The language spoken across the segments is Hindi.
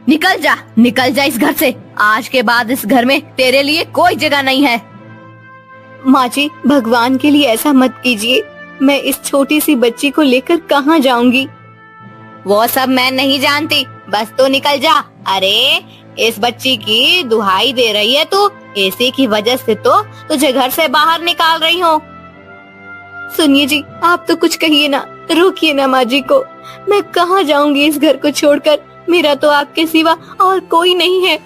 निकल जा इस घर से। आज के बाद इस घर में तेरे लिए कोई जगह नहीं है। माँ जी, भगवान के लिए ऐसा मत कीजिए। मैं इस छोटी सी बच्ची को लेकर कहाँ जाऊंगी? वो सब मैं नहीं जानती, बस तू निकल जा। अरे इस बच्ची की दुहाई दे रही है तू, इसी की वजह से तो तुझे घर से बाहर निकाल रही हूँ। सुनिए जी, आप तो कुछ कहिए ना, रोकिए ना माँ जी को। मैं कहाँ जाऊंगी इस घर को छोड़कर? मेरा तो आपके सिवा और कोई नहीं है।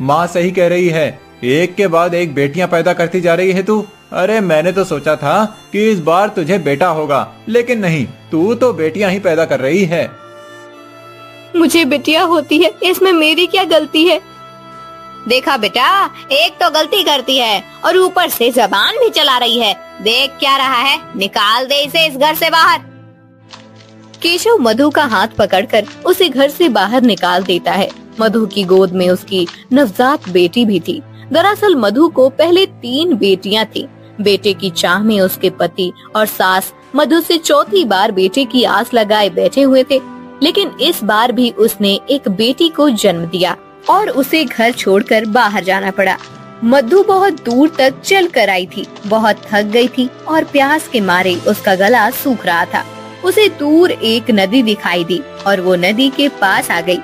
माँ सही कह रही है, एक के बाद एक बेटियां पैदा करती जा रही है तू। अरे मैंने तो सोचा था कि इस बार तुझे बेटा होगा, लेकिन नहीं, तू तो बेटियां ही पैदा कर रही है। मुझे बेटियां होती है, इसमें मेरी क्या गलती है? देखा बेटा, एक तो गलती करती है और ऊपर से जबान भी चला रही है। देख क्या रहा है, निकाल दे इसे इस घर से बाहर। केशव मधु का हाथ पकड़कर उसे घर से बाहर निकाल देता है। मधु की गोद में उसकी नवजात बेटी भी थी। दरअसल मधु को पहले 3 बेटियां थी। बेटे की चाह में उसके पति और सास मधु से चौथी बार बेटे की आस लगाए बैठे हुए थे, लेकिन इस बार भी उसने एक बेटी को जन्म दिया और उसे घर छोड़कर बाहर जाना पड़ा। मधु बहुत दूर तक चल कर आई थी, बहुत थक गई थी और प्यास के मारे उसका गला सूख रहा था। उसे दूर एक नदी दिखाई दी और वो नदी के पास आ गई।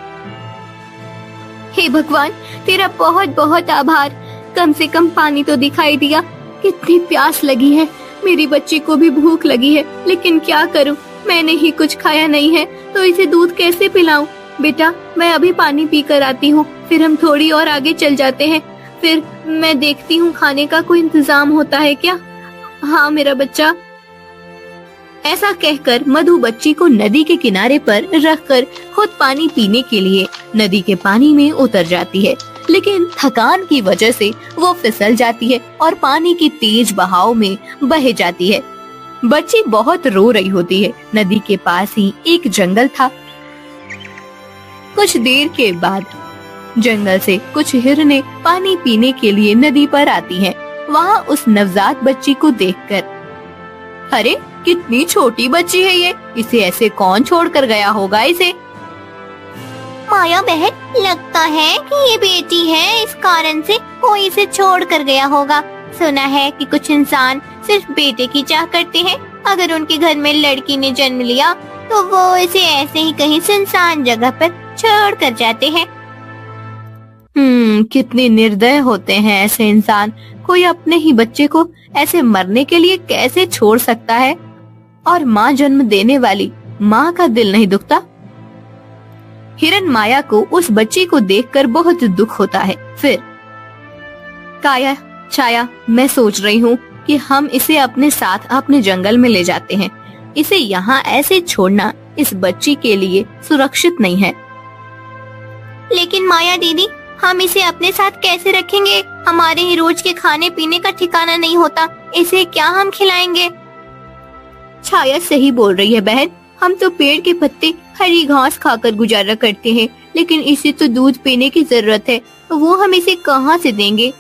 हे भगवान, तेरा बहुत बहुत आभार, कम से कम पानी तो दिखाई दिया। कितनी प्यास लगी है, मेरी बच्ची को भी भूख लगी है, लेकिन क्या करूं, मैंने ही कुछ खाया नहीं है तो इसे दूध कैसे पिलाऊं? बेटा, मैं अभी पानी पी कर आती हूँ, फिर हम थोड़ी और आगे चल जाते हैं। फिर मैं देखती हूँ खाने का कोई इंतजाम होता है क्या। हाँ मेरा बच्चा। ऐसा कहकर मधु बच्ची को नदी के किनारे पर रखकर खुद पानी पीने के लिए नदी के पानी में उतर जाती है, लेकिन थकान की वजह से वो फिसल जाती है और पानी की तेज बहाव में बह जाती है। बच्ची बहुत रो रही होती है। नदी के पास ही एक जंगल था। कुछ देर के बाद जंगल से कुछ हिरनें पानी पीने के लिए नदी पर आती हैं। वहाँ उस नवजात बच्ची को देखकर, अरे कितनी छोटी बच्ची है ये, इसे ऐसे कौन छोड़कर गया होगा इसे? माया बहन, लगता है कि ये बेटी है, इस कारण से कोई इसे छोड़ कर गया होगा। सुना है कि कुछ इंसान सिर्फ बेटे की चाह करते हैं। अगर उनके घर में लड़की ने जन्म लिया तो वो इसे ऐसे ही कहीं सुनसान जगह पर छोड़ कर जाते हैं। कितने निर्दय होते हैं ऐसे इंसान। कोई अपने ही बच्चे को ऐसे मरने के लिए कैसे छोड़ सकता है? और माँ जन्म देने वाली माँ का दिल नहीं दुखता? हिरन माया को उस बच्ची को देखकर बहुत दुख होता है। फिर काया छाया, मैं सोच रही हूँ कि हम इसे अपने साथ अपने जंगल में ले जाते हैं। इसे यहाँ ऐसे छोड़ना इस बच्ची के लिए सुरक्षित नहीं है। लेकिन माया दीदी, हम इसे अपने साथ कैसे रखेंगे? हमारे ही रोज के खाने पीने का ठिकाना नहीं होता, इसे क्या हम खिलाएंगे? छाया सही बोल रही है बहन, हम तो पेड़ के पत्ते हरी घास खाकर गुजारा करते हैं, लेकिन इसे तो दूध पीने की जरूरत है, वो हम इसे कहाँ से देंगे?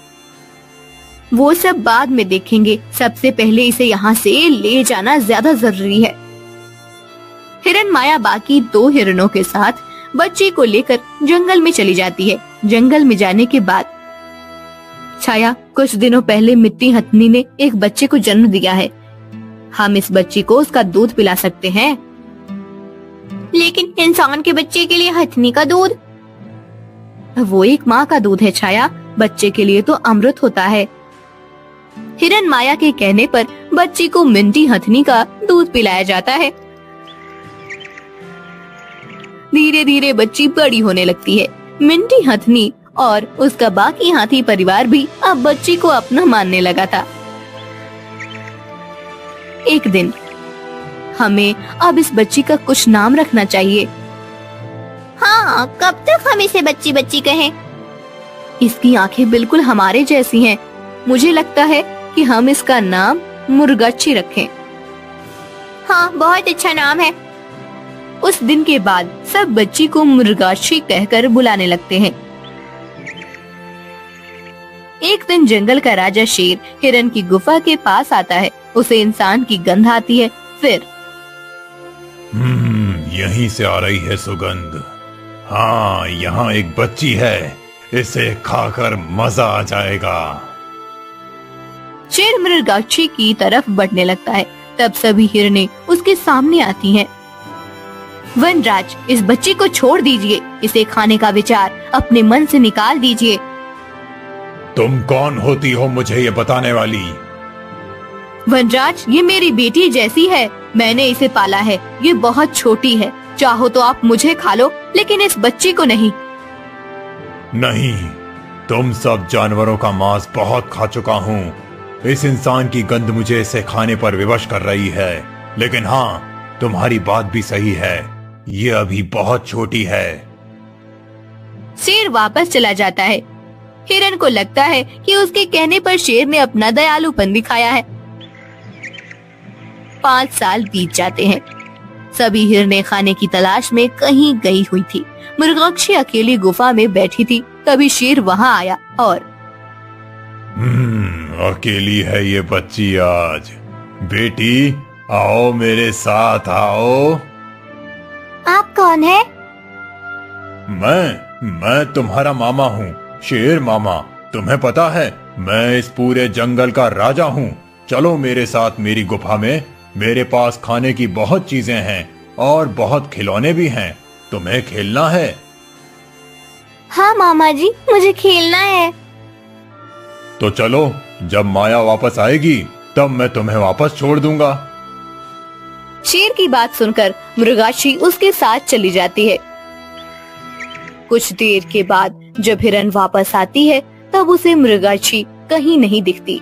वो सब बाद में देखेंगे, सबसे पहले इसे यहाँ से ले जाना ज्यादा जरूरी है। हिरन माया बाकी 2 हिरणों के साथ बच्ची को लेकर जंगल में चली जाती है। जंगल में जाने के बाद छाया, कुछ दिनों पहले मिट्टी हथनी ने एक बच्चे को जन्म दिया है। हम इस बच्ची को उसका दूध पिला सकते हैं। लेकिन इंसान के बच्चे के लिए हथनी का दूध? वो एक माँ का दूध है छाया, बच्चे के लिए तो अमृत होता है। हिरन माया के कहने पर बच्ची को मिंटी हथनी का दूध पिलाया जाता है। धीरे धीरे बच्ची बड़ी होने लगती है। मिंटी हथनी और उसका बाकी हाथी परिवार भी अब बच्ची को अपना मानने लगा था। एक दिन हमें अब इस बच्ची का कुछ नाम रखना चाहिए। हाँ, कब तक हम इसे बच्ची बच्ची कहें? इसकी आंखें बिल्कुल हमारे जैसी हैं। मुझे लगता है कि हम इसका नाम मुर्गाछी रखें। हाँ, बहुत अच्छा नाम है। उस दिन के बाद सब बच्ची को मुर्गाछी कहकर बुलाने लगते हैं। एक दिन जंगल का राजा शेर हिरन की गुफा के पास आता है। उसे इंसान की गंध आती है। फिर यहीं से आ रही है सुगंध। हाँ, यहाँ एक बच्ची है, इसे खाकर मजा आ जाएगा। शेर मृगाक्षी की तरफ बढ़ने लगता है। तब सभी हिरनें उसके सामने आती हैं। वनराज, इस बच्ची को छोड़ दीजिए, इसे खाने का विचार अपने मन से निकाल दीजिए। तुम कौन होती हो मुझे ये बताने वाली? वनराज, ये मेरी बेटी जैसी है, मैंने इसे पाला है, ये बहुत छोटी है, चाहो तो आप मुझे खा लो, लेकिन इस बच्ची को नहीं। नहीं, तुम सब जानवरों का मांस बहुत खा चुका हूँ। इस इंसान की गंध मुझे इसे खाने पर विवश कर रही है। लेकिन हाँ, तुम्हारी बात भी सही है, ये अभी बहुत छोटी है। शेर वापस चला जाता है। हिरन को लगता है कि उसके कहने पर शेर ने अपना दयालुपन दिखाया है। 5 साल बीत जाते हैं। सभी हिरनें खाने की तलाश में कहीं गई हुई थी। मृगाक्षी अकेली गुफा में बैठी थी। तभी शेर वहाँ आया और अकेली है ये बच्ची आज। बेटी, आओ मेरे साथ आओ। आप कौन है? मैं तुम्हारा मामा हूँ, शेर मामा। तुम्हें पता है, मैं इस पूरे जंगल का राजा हूँ। चलो मेरे साथ मेरी गुफा में। मेरे पास खाने की बहुत चीजें हैं और बहुत खिलौने भी हैं। तुम्हें खेलना है? हाँ मामा जी, मुझे खेलना है। तो चलो, जब माया वापस आएगी तब मैं तुम्हें वापस छोड़ दूंगा। शेर की बात सुनकर मृगाक्षी उसके साथ चली जाती है। कुछ देर के बाद जब हिरन वापस आती है तब उसे मृगाक्षी कहीं नहीं दिखती।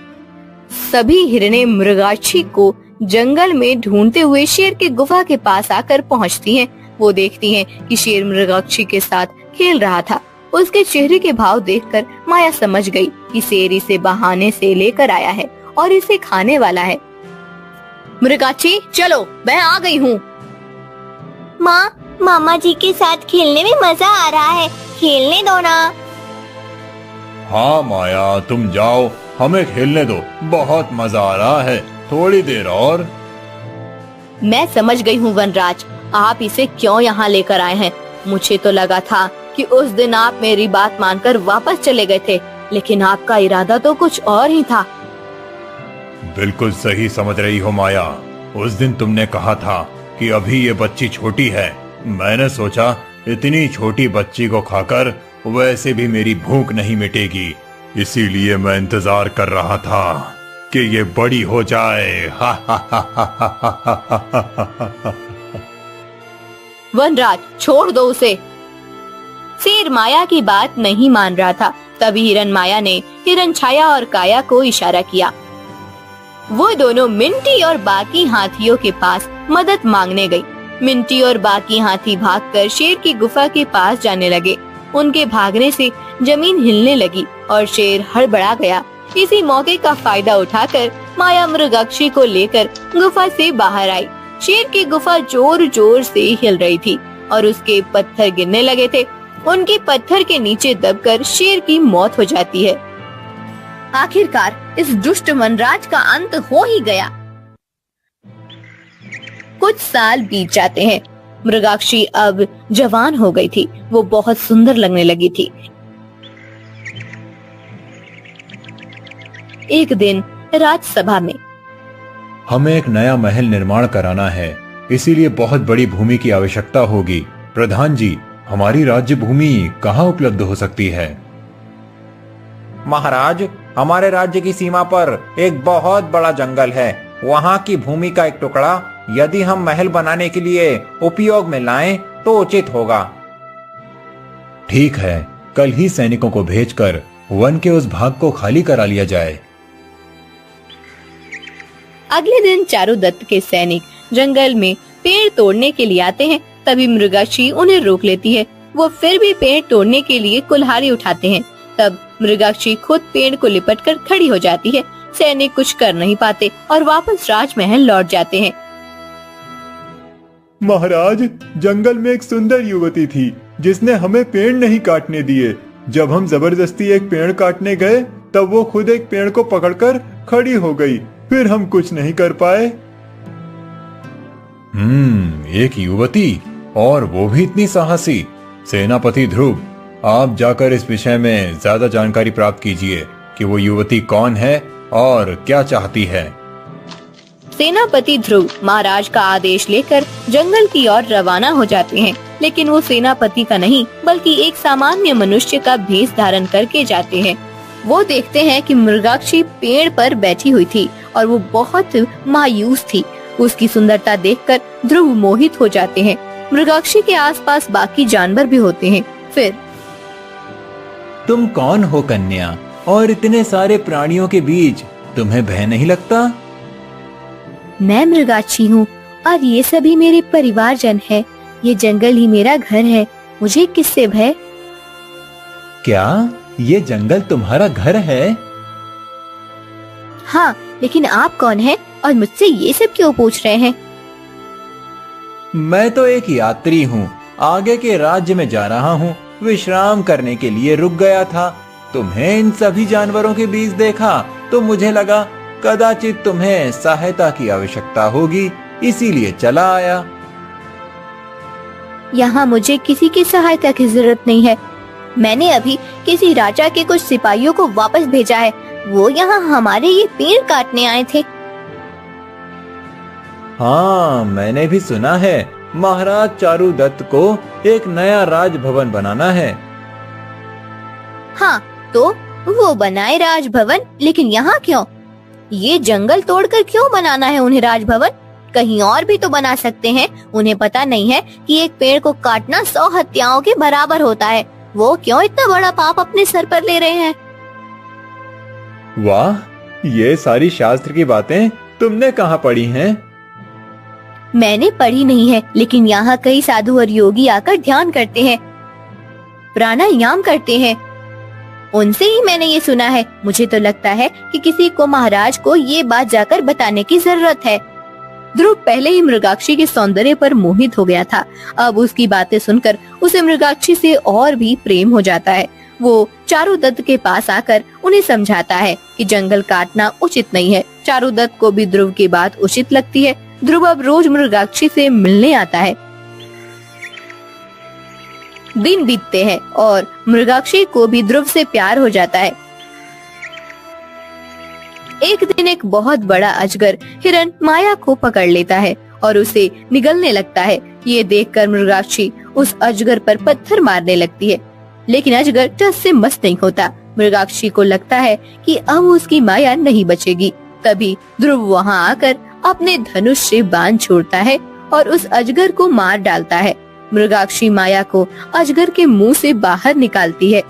सभी हिरनें मृगाक्षी को जंगल में ढूंढते हुए शेर के गुफा के पास आकर पहुंचती हैं। वो देखती हैं कि शेर मृगाक्षी के साथ खेल रहा था। उसके चेहरे के भाव देखकर माया समझ गई कि शेर इसे बहाने से लेकर आया है और इसे खाने वाला है। मृगाक्षी, चलो, मैं आ गई हूँ। माँ, मामा जी के साथ खेलने में मजा आ रहा है, खेलने दो ना। हाँ माया, तुम जाओ, हमें खेलने दो, बहुत मजा आ रहा है, थोड़ी देर और। मैं समझ गई हूँ वनराज, आप इसे क्यों यहाँ लेकर आए हैं। मुझे तो लगा था कि उस दिन आप मेरी बात मानकर वापस चले गए थे, लेकिन आपका इरादा तो कुछ और ही था। बिल्कुल सही समझ रही हो माया। उस दिन तुमने कहा था कि अभी ये बच्ची छोटी है। मैंने सोचा इतनी छोटी बच्ची को खाकर वैसे भी मेरी भूख नहीं मिटेगी, इसीलिए मैं इंतजार कर रहा था कि ये बड़ी हो जाए। वनराज, छोड़ दो उसे। शेर माया की बात नहीं मान रहा था। तभी हिरन माया ने हिरन छाया और काया को इशारा किया। वो दोनों मिंटी और बाकी हाथियों के पास मदद मांगने गई। मिंटी और बाकी हाथी भागकर शेर की गुफा के पास जाने लगे। उनके भागने से जमीन हिलने लगी और शेर हड़बड़ा गया। इसी मौके का फायदा उठाकर माया मृगाक्षी को लेकर गुफा से बाहर आई। शेर की गुफा जोर जोर से हिल रही थी और उसके पत्थर गिरने लगे थे। उनके पत्थर के नीचे दबकर शेर की मौत हो जाती है। आखिरकार इस दुष्ट वनराज का अंत हो ही गया। कुछ साल बीत जाते हैं। मृगाक्षी अब जवान हो गई थी। वो बहुत सुंदर लगने लगी थी। एक दिन राजसभा में, हमें एक नया महल निर्माण कराना है, इसीलिए बहुत बड़ी भूमि की आवश्यकता होगी। प्रधान जी, हमारी राज्य भूमि कहाँ उपलब्ध हो सकती है? महाराज, हमारे राज्य की सीमा पर एक बहुत बड़ा जंगल है। वहाँ की भूमि का एक टुकड़ा यदि हम महल बनाने के लिए उपयोग में लाएं तो उचित होगा। ठीक है, कल ही सैनिकों को भेजकर वन के उस भाग को खाली करा लिया जाए। अगले दिन चारुदत्त के सैनिक जंगल में पेड़ तोड़ने के लिए आते हैं। तभी मृगाक्षी उन्हें रोक लेती है। वो फिर भी पेड़ तोड़ने के लिए कुल्हाड़ी उठाते हैं। तब मृगाक्षी खुद पेड़ को लिपटकर खड़ी हो जाती है। सैनिक कुछ कर नहीं पाते और वापस राजमहल लौट जाते हैं। महाराज, जंगल में एक सुंदर युवती थी जिसने हमें पेड़ नहीं काटने दिए। जब हम जबरदस्ती एक पेड़ काटने गए तब वो खुद एक पेड़ को पकड़कर खड़ी हो गई। फिर हम कुछ नहीं कर पाए। एक युवती, और वो भी इतनी साहसी। सेनापति ध्रुव, आप जाकर इस विषय में ज्यादा जानकारी प्राप्त कीजिए कि वो युवती कौन है और क्या चाहती है। सेनापति ध्रुव महाराज का आदेश लेकर जंगल की ओर रवाना हो जाते हैं, लेकिन वो सेनापति का नहीं बल्कि एक सामान्य मनुष्य का भेष धारण करके जाते हैं। वो देखते हैं कि मृगाक्षी पेड़ पर बैठी हुई थी और वो बहुत मायूस थी। उसकी सुंदरता देखकर ध्रुव मोहित हो जाते हैं। मृगाक्षी के आसपास बाकी जानवर भी होते हैं। फिर तुम कौन हो कन्या, और इतने सारे प्राणियों के बीच तुम्हें भय नहीं लगता? मैं मृगाक्षी हूँ और ये सभी मेरे परिवारजन है। ये जंगल ही मेरा घर है, मुझे किससे भय? क्या ये जंगल तुम्हारा घर है? हाँ, लेकिन आप कौन हैं और मुझसे ये सब क्यों पूछ रहे हैं? मैं तो एक यात्री हूँ, आगे के राज्य में जा रहा हूँ। विश्राम करने के लिए रुक गया था। तुम्हें इन सभी जानवरों के बीच देखा तो मुझे लगा कदाचित तुम्हें सहायता की आवश्यकता होगी, इसीलिए चला आया। यहाँ मुझे किसी की सहायता की जरूरत नहीं है। मैंने अभी किसी राजा के कुछ सिपाहियों को वापस भेजा है। वो यहाँ हमारे ये पेड़ काटने आए थे। हाँ, मैंने भी सुना है महाराज चारुदत्त को एक नया राजभवन बनाना है। हाँ, तो वो बनाए राजभवन, लेकिन यहाँ क्यों? ये जंगल तोड़कर क्यों बनाना है उन्हें राजभवन? कहीं और भी तो बना सकते हैं। उन्हें पता नहीं है कि एक पेड़ को काटना 100 हत्याओं के बराबर होता है। वो क्यों इतना बड़ा पाप अपने सर पर ले रहे हैं? वाह, ये सारी शास्त्र की बातें तुमने कहाँ पढ़ी हैं? मैंने पढ़ी नहीं है, लेकिन यहाँ कई साधु और योगी आकर ध्यान करते हैं, प्राणायाम करते हैं। उनसे ही मैंने ये सुना है। मुझे तो लगता है कि किसी को महाराज को ये बात जाकर बताने की जरूरत है। ध्रुव पहले ही मृगाक्षी के सौंदर्य पर मोहित हो गया था। अब उसकी बातें सुनकर उसे मृगाक्षी से और भी प्रेम हो जाता है। वो चारुदत्त के पास आकर उन्हें समझाता है कि जंगल काटना उचित नहीं है। चारुदत्त को भी ध्रुव की बात उचित लगती है। ध्रुव अब रोज मृगाक्षी से मिलने आता है। दिन बीतते हैं और मृगाक्षी को भी ध्रुव से प्यार हो जाता है। एक दिन एक बहुत बड़ा अजगर हिरण माया को पकड़ लेता है और उसे निगलने लगता है। ये देखकर मृगाक्षी उस अजगर पर पत्थर मारने लगती है, लेकिन अजगर टस से मस नहीं होता। मृगाक्षी को लगता है कि अब उसकी माया नहीं बचेगी। तभी ध्रुव वहाँ आकर अपने धनुष से बाण छोड़ता है और उस अजगर को मार डालता है। मृगाक्षी माया को अजगर के मुंह से बाहर निकालती है।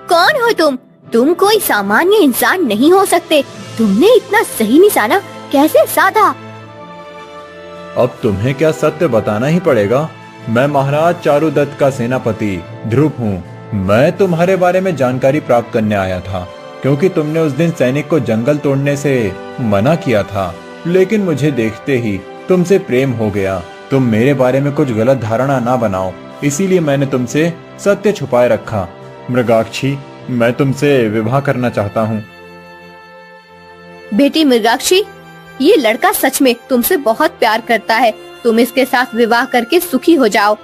कौन हो तुम? तुम कोई सामान्य इंसान नहीं हो सकते। तुमने इतना सही निशाना कैसे साधा? अब तुम्हें क्या सत्य बताना ही पड़ेगा। मैं महाराज चारुदत्त का सेनापति ध्रुव हूँ। मैं तुम्हारे बारे में जानकारी प्राप्त करने आया था, क्योंकि तुमने उस दिन सैनिक को जंगल तोड़ने से मना किया था, लेकिन मुझे देखते ही तुमसे प्रेम हो गया। तुम मेरे बारे में कुछ गलत धारणा ना बनाओ, इसीलिए मैंने तुमसे सत्य छुपाए रखा। मृगाक्षी, मैं तुमसे विवाह करना चाहता हूँ। बेटी मृगाक्षी, ये लड़का सच में तुमसे बहुत प्यार करता है। तुम इसके साथ विवाह करके सुखी हो जाओ।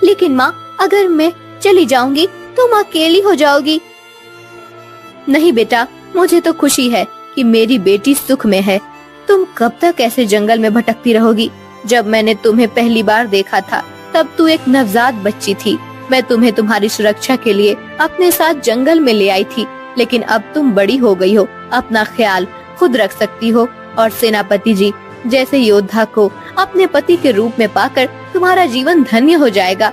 लेकिन माँ, अगर मैं चली जाऊंगी तुम अकेली हो जाओगी। नहीं बेटा, मुझे तो खुशी है कि मेरी बेटी सुख में है। तुम कब तक ऐसे जंगल में भटकती रहोगी? जब मैंने तुम्हें पहली बार देखा था तब तू एक नवजात बच्ची थी। मैं तुम्हें तुम्हारी सुरक्षा के लिए अपने साथ जंगल में ले आई थी, लेकिन अब तुम बड़ी हो गई हो, अपना ख्याल खुद रख सकती हो और सेनापति जी जैसे योद्धा को अपने पति के रूप में पाकर तुम्हारा जीवन धन्य हो जाएगा।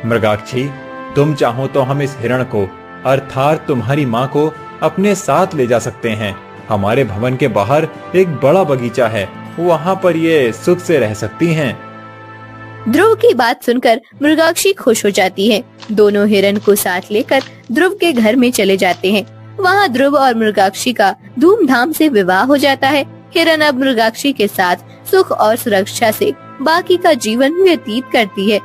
मृगाक्षी, तुम चाहो तो हम इस हिरण को अर्थात तुम्हारी माँ को अपने साथ ले जा सकते हैं। हमारे भवन के बाहर एक बड़ा बगीचा है, वहाँ पर ये सुख से रह सकती हैं। ध्रुव की बात सुनकर मृगाक्षी खुश हो जाती है। दोनों हिरण को साथ लेकर ध्रुव के घर में चले जाते हैं। वहाँ ध्रुव और मृगाक्षी का धूमधाम से विवाह हो जाता है। हिरण अब मृगाक्षी के साथ सुख और सुरक्षा से बाकी का जीवन व्यतीत करती है।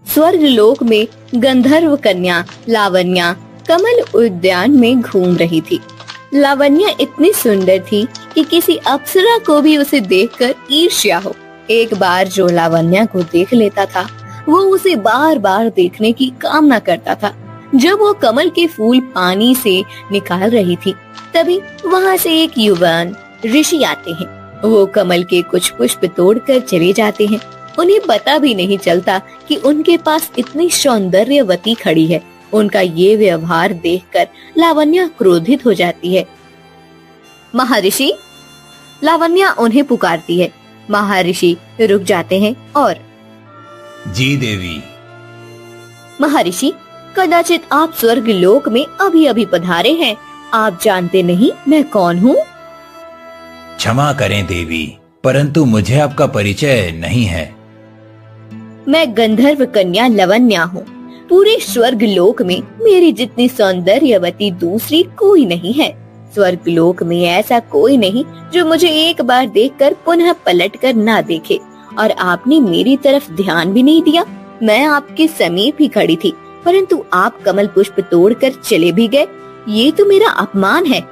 स्वर्ग लोक में गंधर्व कन्या लावण्या कमल उद्यान में घूम रही थी। लावण्या इतनी सुंदर थी कि किसी अप्सरा को भी उसे देखकर ईर्ष्या हो। एक बार जो लावण्या को देख लेता था वो उसे बार बार देखने की कामना करता था। जब वो कमल के फूल पानी से निकाल रही थी तभी वहाँ से एक युवान ऋषि आते हैं। वो कमल के कुछ पुष्प तोड़कर चले जाते हैं। उन्हें पता भी नहीं चलता कि उनके पास इतनी सौंदर्यवती खड़ी है। उनका ये व्यवहार देखकर लावण्या क्रोधित हो जाती है। महर्षि, लावण्या उन्हें पुकारती है। महर्षि रुक जाते हैं और जी देवी। महर्षि, कदाचित आप स्वर्ग लोक में अभी अभी पधारे हैं। आप जानते नहीं मैं कौन हूँ? क्षमा करें देवी, परंतु मुझे आपका परिचय नहीं है। मैं गंधर्व कन्या लावण्या हूँ। पूरे स्वर्ग लोक में मेरी जितनी सौंदर्यवती दूसरी कोई नहीं है। स्वर्ग लोक में ऐसा कोई नहीं जो मुझे एक बार देखकर पुनः पलटकर ना देखे। और आपने मेरी तरफ ध्यान भी नहीं दिया। मैं आपके समीप ही खड़ी थी, परंतु आप कमल पुष्प तोड़कर चले भी गए। ये तो मेरा अपमान है।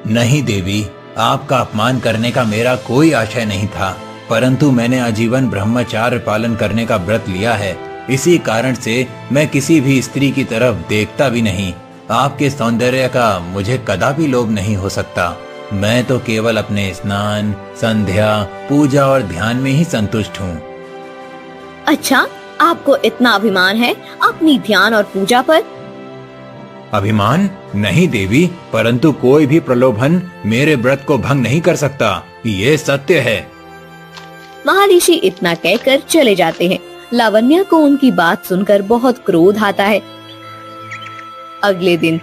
नहीं देवी, आपका अपमान करने का मेरा कोई आशय नहीं था, परंतु मैंने आजीवन ब्रह्मचार्य पालन करने का व्रत लिया है। इसी कारण से मैं किसी भी स्त्री की तरफ देखता भी नहीं। आपके सौंदर्य का मुझे कदापि लोभ नहीं हो सकता। मैं तो केवल अपने स्नान, संध्या, पूजा और ध्यान में ही संतुष्ट हूँ। अच्छा, आपको इतना अभिमान है अपनी ध्यान और पूजा पर? अभिमान नहीं देवी, परंतु कोई भी प्रलोभन मेरे व्रत को भंग नहीं कर सकता, ये सत्य है। महर्षि इतना कहकर चले जाते हैं। लावण्या को उनकी बात सुनकर बहुत क्रोध आता है। अगले दिन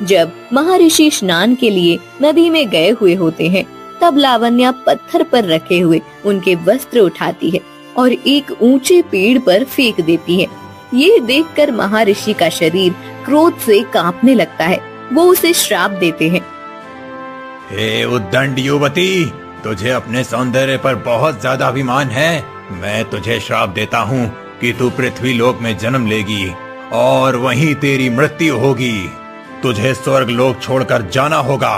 जब महर्षि स्नान के लिए नदी में गए हुए होते हैं तब लावण्या पत्थर पर रखे हुए उनके वस्त्र उठाती है और एक ऊंचे पेड़ पर फेंक देती है। ये देखकर महर्षि का शरीर क्रोध से कांपने लगता है। वो उसे श्राप देते हैं। हे उद्दंड युवती, तुझे अपने सौंदर्य पर बहुत ज्यादा अभिमान है। मैं तुझे श्राप देता हूँ कि तू पृथ्वी लोक में जन्म लेगी और वहीं तेरी मृत्यु होगी। तुझे स्वर्ग लोक छोड़कर जाना होगा।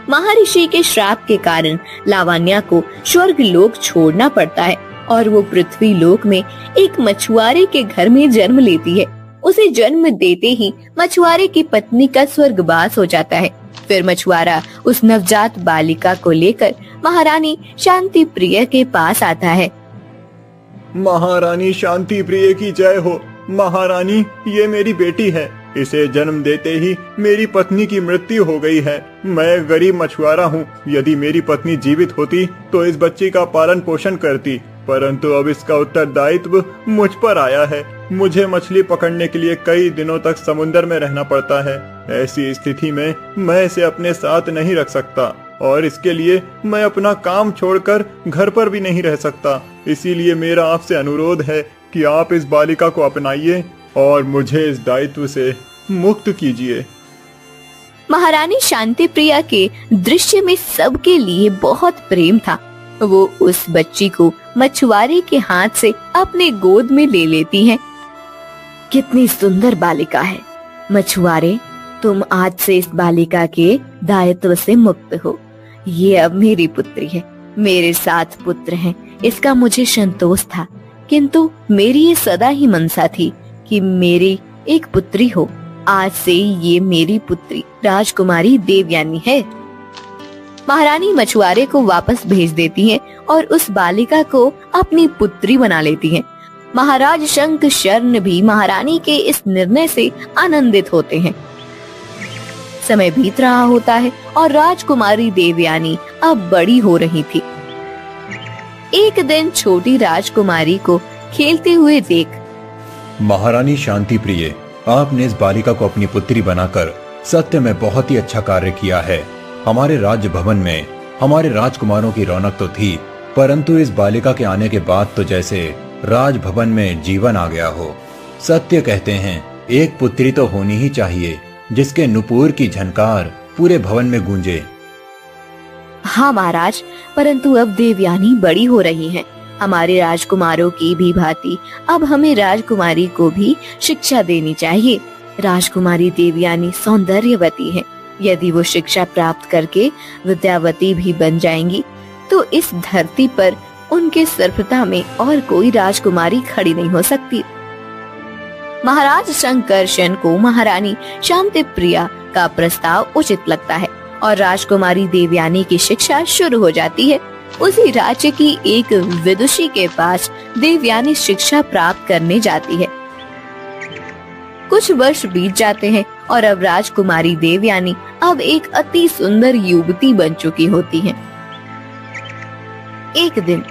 महर्षि के श्राप के कारण लावण्या को स्वर्ग लोक छोड़ना पड़ता है और वो पृथ्वी लोक में एक मछुआरे के घर में जन्म लेती है। उसे जन्म देते ही मछुआरे की पत्नी का स्वर्गवास हो जाता है। फिर मछुआरा उस नवजात बालिका को लेकर महारानी शांति प्रिय के पास आता है। महारानी शांति प्रिय की जय हो। महारानी, ये मेरी बेटी है। इसे जन्म देते ही मेरी पत्नी की मृत्यु हो गई है। मैं गरीब मछुआरा हूँ। यदि मेरी पत्नी जीवित होती तो इस बच्चे का पालन पोषण करती, परंतु अब इसका उत्तरदायित्व मुझ पर आया है। मुझे मछली पकड़ने के लिए कई दिनों तक समुद्र में रहना पड़ता है। ऐसी स्थिति में मैं इसे अपने साथ नहीं रख सकता और इसके लिए मैं अपना काम छोड़कर घर पर भी नहीं रह सकता। इसीलिए मेरा आपसे अनुरोध है कि आप इस बालिका को अपनाइए और मुझे इस दायित्व से मुक्त कीजिए। महारानी शांति प्रिया के दृश्य में सबके लिए बहुत प्रेम था। वो उस बच्ची को मछुआरे के हाथ से अपने गोद में ले लेती हैं। कितनी सुंदर बालिका है। मछुआरे, तुम आज से इस बालिका के दायित्व से मुक्त हो। ये अब मेरी पुत्री है। मेरे 7 पुत्र हैं। इसका मुझे संतोष था, किंतु मेरी ये सदा ही मनसा थी कि मेरी एक पुत्री हो। आज से ये मेरी पुत्री राजकुमारी देवयानी है। महारानी मछुआरे को वापस भेज देती हैं और उस बालिका को अपनी पुत्री बना लेती हैं। महाराज शंख शर्ण भी महारानी के इस निर्णय से आनंदित होते हैं। समय बीत रहा होता है और राजकुमारी देवयानी अब बड़ी हो रही थी। एक दिन छोटी राजकुमारी को खेलते हुए देख महारानी शांति प्रिय, आपने इस बालिका को अपनी पुत्री बनाकर सत्य में बहुत ही अच्छा कार्य किया है। हमारे राज्य भवन में हमारे राजकुमारों की रौनक तो थी, परंतु इस बालिका के आने के बाद तो जैसे राजभवन में जीवन आ गया हो। सत्य कहते हैं, एक पुत्री तो होनी ही चाहिए जिसके नुपुर की झनकार पूरे भवन में गूंजे। हाँ महाराज, परंतु अब देवयानी बड़ी हो रही हैं। हमारे राजकुमारों की भी भांति अब हमें राजकुमारी को भी शिक्षा देनी चाहिए। राजकुमारी देवयानी सौंदर्यवती है। यदि वो शिक्षा प्राप्त करके विद्यावती भी बन जाएंगी तो इस धरती पर उनके सर्वथा में और कोई राजकुमारी खड़ी नहीं हो सकती। महाराज शंकरशन को महारानी शांति प्रिया का प्रस्ताव उचित लगता है और राजकुमारी देवयानी की शिक्षा शुरू हो जाती है। उसी राज्य की एक विदुषी के पास देवयानी शिक्षा प्राप्त करने जाती है। कुछ वर्ष बीत जाते हैं और अब राजकुमारी देवयानी अब एक अति सुंदर युवती बन चुकी होती है। एक दिन,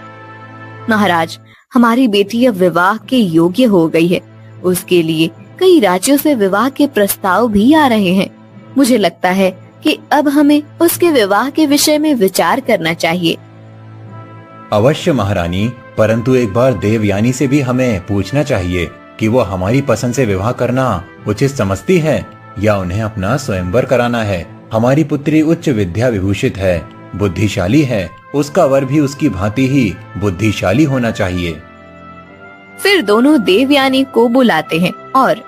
महाराज, हमारी बेटी अब विवाह के योग्य हो गई है। उसके लिए कई राज्यों से विवाह के प्रस्ताव भी आ रहे हैं। मुझे लगता है कि अब हमें उसके विवाह के विषय में विचार करना चाहिए। अवश्य महारानी, परंतु एक बार देवयानी से भी हमें पूछना चाहिए कि वो हमारी पसंद से विवाह करना उचित समझती है या उन्हें अपना स्वयंवर कराना है। हमारी पुत्री उच्च विद्या विभूषित है, बुद्धिशाली है, उसका वर भी उसकी भांति ही बुद्धिशाली होना चाहिए। फिर दोनों देवयानी को बुलाते हैं और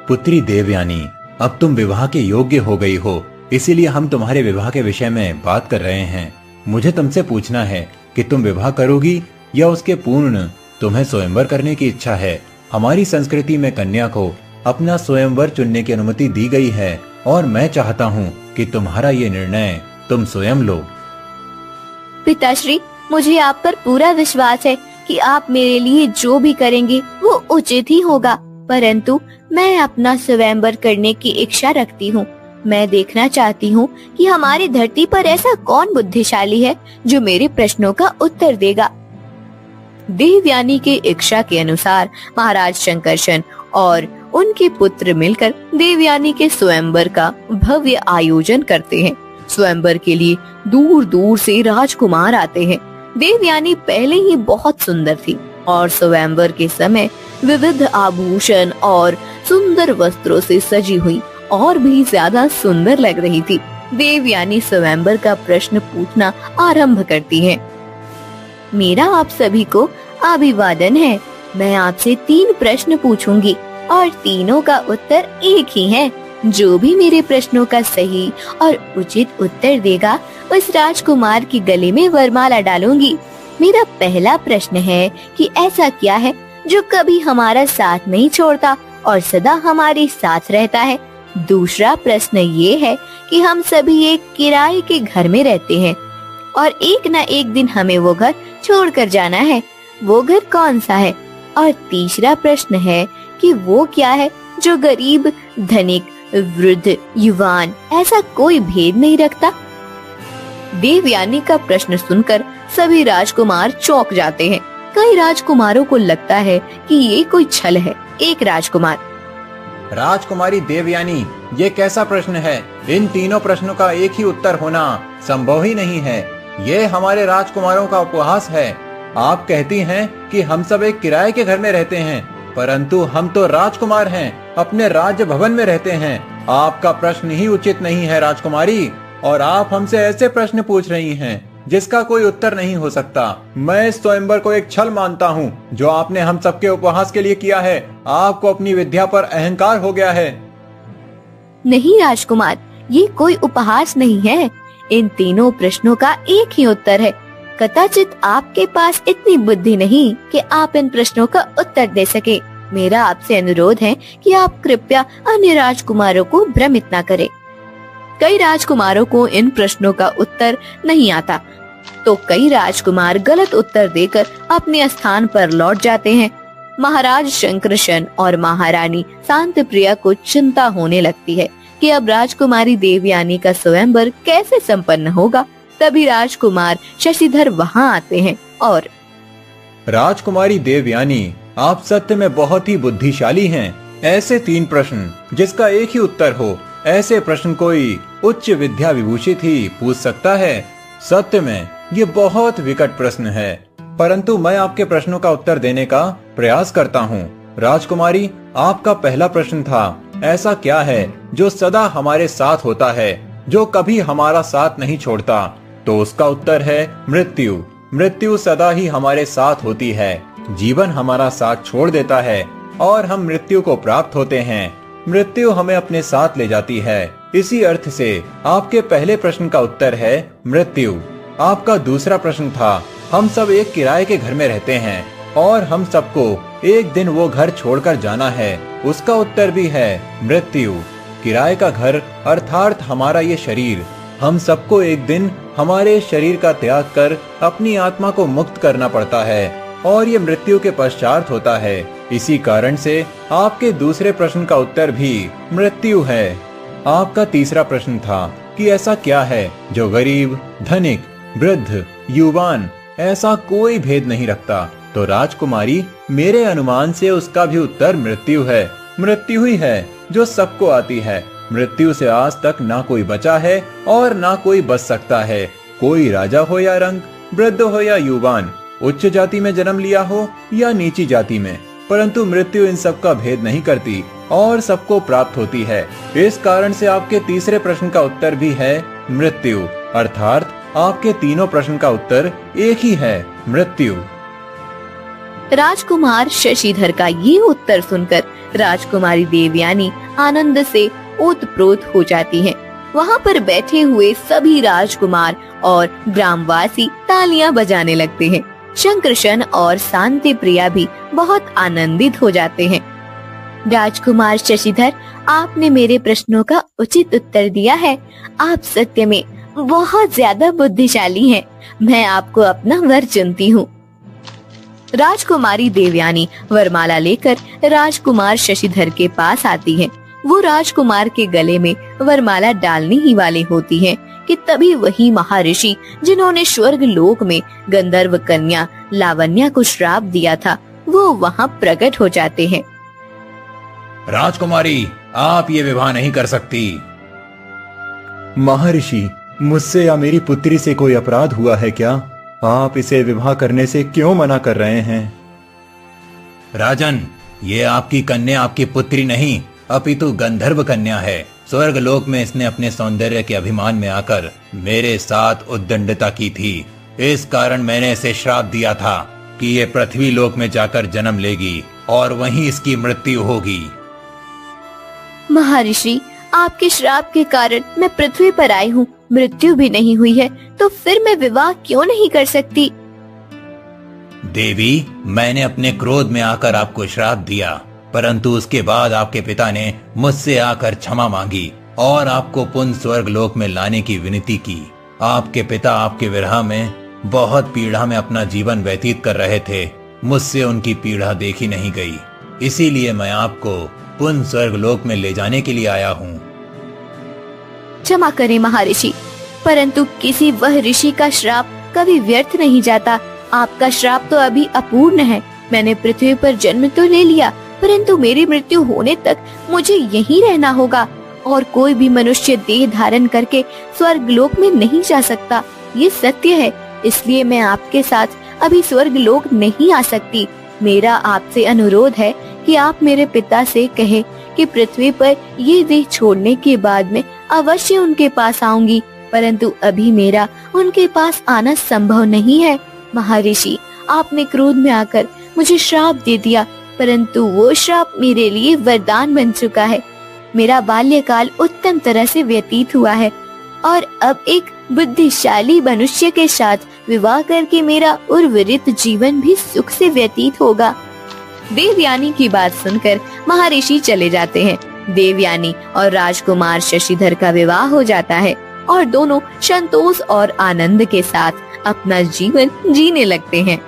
पुत्री देवयानी, अब तुम विवाह के योग्य हो गई हो, इसीलिए हम तुम्हारे विवाह के विषय में बात कर रहे हैं। मुझे तुमसे पूछना है कि तुम विवाह करोगी या उसके पूर्ण तुम्हें स्वयंवर करने की इच्छा है। हमारी संस्कृति में कन्या को अपना स्वयंवर चुनने की अनुमति दी गई है और मैं चाहता हूँ कि तुम्हारा ये निर्णय तुम स्वयं लो। पिताश्री, मुझे आप पर पूरा विश्वास है कि आप मेरे लिए जो भी करेंगे वो उचित ही होगा, परंतु मैं अपना स्वयंवर करने की इच्छा रखती हूँ। मैं देखना चाहती हूँ कि हमारी धरती पर ऐसा कौन बुद्धिशाली है जो मेरे प्रश्नों का उत्तर देगा। देवयानी के इच्छा के अनुसार महाराज शंकरशन और उनके पुत्र मिलकर देवयानी के स्वयंवर का भव्य आयोजन करते हैं। स्वयंवर के लिए दूर दूर से राजकुमार आते हैं। देवयानी पहले ही बहुत सुंदर थी और स्वयंवर के समय विविध आभूषण और सुंदर वस्त्रों से सजी हुई और भी ज्यादा सुंदर लग रही थी। देवयानी स्वयंवर का प्रश्न पूछना आरंभ करती है। मेरा आप सभी को अभिवादन है। मैं आपसे 3 प्रश्न पूछूंगी और तीनों का उत्तर एक ही है। जो भी मेरे प्रश्नों का सही और उचित उत्तर देगा उस राजकुमार के गले में वरमाला डालूंगी। मेरा पहला प्रश्न है कि ऐसा क्या है जो कभी हमारा साथ नहीं छोड़ता और सदा हमारे साथ रहता है। दूसरा प्रश्न ये है कि हम सभी एक किराए के घर में रहते हैं और एक न एक दिन हमें वो घर छोड़कर जाना है। वो घर कौन सा है? और तीसरा प्रश्न है कि वो क्या है जो गरीब, धनिक, वृद्ध, युवान ऐसा कोई भेद नहीं रखता। देवयानी का प्रश्न सुनकर सभी राजकुमार चौंक जाते हैं। कई राजकुमारों को लगता है कि ये कोई छल है। एक राजकुमार, राजकुमारी देवयानी, ये कैसा प्रश्न है? इन तीनों प्रश्नों का एक ही उत्तर होना संभव ही नहीं है। ये हमारे राजकुमारों का उपहास है। आप कहती हैं कि हम सब एक किराए के घर में रहते हैं, परंतु हम तो राजकुमार हैं, अपने राज्य भवन में रहते हैं। आपका प्रश्न ही उचित नहीं है राजकुमारी, और आप हमसे ऐसे प्रश्न पूछ रही हैं जिसका कोई उत्तर नहीं हो सकता। मैं इस स्वयंवर को एक छल मानता हूँ जो आपने हम सबके उपहास के लिए किया है। आपको अपनी विद्या पर अहंकार हो गया है। नहीं राजकुमार, ये कोई उपहास नहीं है। इन तीनों प्रश्नों का एक ही उत्तर है। कदाचित आपके पास इतनी बुद्धि नहीं कि आप इन प्रश्नों का उत्तर दे सके। मेरा आपसे अनुरोध है कि आप कृपया अन्य राजकुमारों को भ्रमित न करें। कई राजकुमारों को इन प्रश्नों का उत्तर नहीं आता, तो कई राजकुमार गलत उत्तर देकर अपने स्थान पर लौट जाते हैं। महाराज शंकरशन और महारानी शांतिप्रिया को चिंता होने लगती है कि अब राजकुमारी देवयानी का स्वयंवर कैसे संपन्न होगा। तभी राजकुमार शशिधर वहाँ आते हैं और राजकुमारी देवयानी, आप सत्य में बहुत ही बुद्धिशाली हैं। ऐसे 3 प्रश्न जिसका एक ही उत्तर हो, ऐसे प्रश्न कोई उच्च विद्या विभूषित ही पूछ सकता है। सत्य में ये बहुत विकट प्रश्न है, परंतु मैं आपके प्रश्नों का उत्तर देने का प्रयास करता हूँ। राजकुमारी, आपका पहला प्रश्न था, ऐसा क्या है जो सदा हमारे साथ होता है, जो कभी हमारा साथ नहीं छोड़ता? तो उसका उत्तर है मृत्यु। मृत्यु सदा ही हमारे साथ होती है। जीवन हमारा साथ छोड़ देता है और हम मृत्यु को प्राप्त होते हैं। मृत्यु हमें अपने साथ ले जाती है। इसी अर्थ से आपके पहले प्रश्न का उत्तर है मृत्यु। आपका दूसरा प्रश्न था हम सब एक किराए के घर में रहते हैं और हम सबको एक दिन वो घर छोड़कर जाना है। उसका उत्तर भी है मृत्यु। किराए का घर अर्थात हमारा ये शरीर, हम सबको एक दिन हमारे शरीर का त्याग कर अपनी आत्मा को मुक्त करना पड़ता है और ये मृत्यु के पश्चात होता है। इसी कारण से आपके दूसरे प्रश्न का उत्तर भी मृत्यु है। आपका तीसरा प्रश्न था कि ऐसा क्या है जो गरीब, धनिक, वृद्ध, युवान ऐसा कोई भेद नहीं रखता। तो राजकुमारी, मेरे अनुमान से उसका भी उत्तर मृत्यु है। मृत्यु ही है जो सबको आती है। मृत्यु से आज तक ना कोई बचा है और ना कोई बच सकता है। कोई राजा हो या रंक, वृद्ध हो या युवान, उच्च जाति में जन्म लिया हो या नीची जाति में, परंतु मृत्यु इन सब का भेद नहीं करती और सबको प्राप्त होती है। इस कारण से आपके तीसरे प्रश्न का उत्तर भी है मृत्यु, अर्थात आपके तीनों प्रश्न का उत्तर एक ही है, मृत्यु। राजकुमार शशिधर का ये उत्तर सुनकर राजकुमारी देवयानी आनंद से ओतप्रोत हो जाती हैं। वहाँ पर बैठे हुए सभी राजकुमार और ग्रामवासी तालियां बजाने लगते हैं। शंकरशन और शांति प्रिया भी बहुत आनंदित हो जाते हैं। राजकुमार शशिधर, आपने मेरे प्रश्नों का उचित उत्तर दिया है। आप सत्य में बहुत ज्यादा बुद्धिशाली हैं। मैं आपको अपना वर चुनती हूँ। राजकुमारी देवयानी वरमाला लेकर राजकुमार शशिधर के पास आती हैं। वो राजकुमार के गले में वरमाला डालने ही वाले होती हैं कि तभी वही महर्षि जिन्होंने स्वर्ग लोक में गंधर्व कन्या लावण्या को श्राप दिया था, वो वहाँ प्रकट हो जाते हैं। राजकुमारी, आप ये विवाह नहीं कर सकती। महर्षि, मुझसे या मेरी पुत्री से कोई अपराध हुआ है क्या? आप इसे विवाह करने से क्यों मना कर रहे हैं? राजन, ये आपकी कन्या आपकी पुत्री नहीं अपितु गंधर्व कन्या है। स्वर्ग लोक में इसने अपने सौंदर्य के अभिमान में आकर मेरे साथ उद्दंडता की थी। इस कारण मैंने इसे श्राप दिया था कि ये पृथ्वी लोक में जाकर जन्म लेगी और वहीं इसकी मृत्यु होगी। महर्षि, आपके श्राप के कारण मैं पृथ्वी पर आई हूँ, मृत्यु भी नहीं हुई है, तो फिर मैं विवाह क्यों नहीं कर सकती? देवी, मैंने अपने क्रोध में आकर आपको श्राप दिया, परंतु उसके बाद आपके पिता ने मुझसे आकर क्षमा मांगी और आपको पुनः स्वर्ग लोक में लाने की विनती की। आपके पिता आपके विरह में बहुत पीड़ा में अपना जीवन व्यतीत कर रहे थे। मुझसे उनकी पीड़ा देखी नहीं गई, इसीलिए मैं आपको पुनः स्वर्ग लोक में ले जाने के लिए आया हूँ। क्षमा करें महर्षि, परंतु किसी वह ऋषि का श्राप कभी व्यर्थ नहीं जाता। आपका श्राप तो अभी अपूर्ण है। मैंने पृथ्वी पर जन्म तो ले लिया, परंतु मेरी मृत्यु होने तक मुझे यहीं रहना होगा और कोई भी मनुष्य देह धारण करके स्वर्ग लोक में नहीं जा सकता। ये सत्य है, इसलिए मैं आपके साथ अभी स्वर्ग लोक नहीं आ सकती। मेरा आपसे अनुरोध है कि आप मेरे पिता से कहें कि पृथ्वी पर ये देह छोड़ने के बाद में अवश्य उनके पास आऊंगी, परंतु अभी मेरा उनके पास आना संभव नहीं है। महर्षि, आपने क्रोध में आकर मुझे श्राप दे दिया, परंतु वो श्राप मेरे लिए वरदान बन चुका है। मेरा बाल्यकाल उत्तम तरह से व्यतीत हुआ है और अब एक बुद्धिशाली मनुष्य के साथ विवाह करके मेरा उर्वरित जीवन भी सुख से व्यतीत होगा। देवयानी की बात सुनकर महर्षि चले जाते हैं। देवयानी और राजकुमार शशिधर का विवाह हो जाता है और दोनों संतोष और आनंद के साथ अपना जीवन जीने लगते हैं।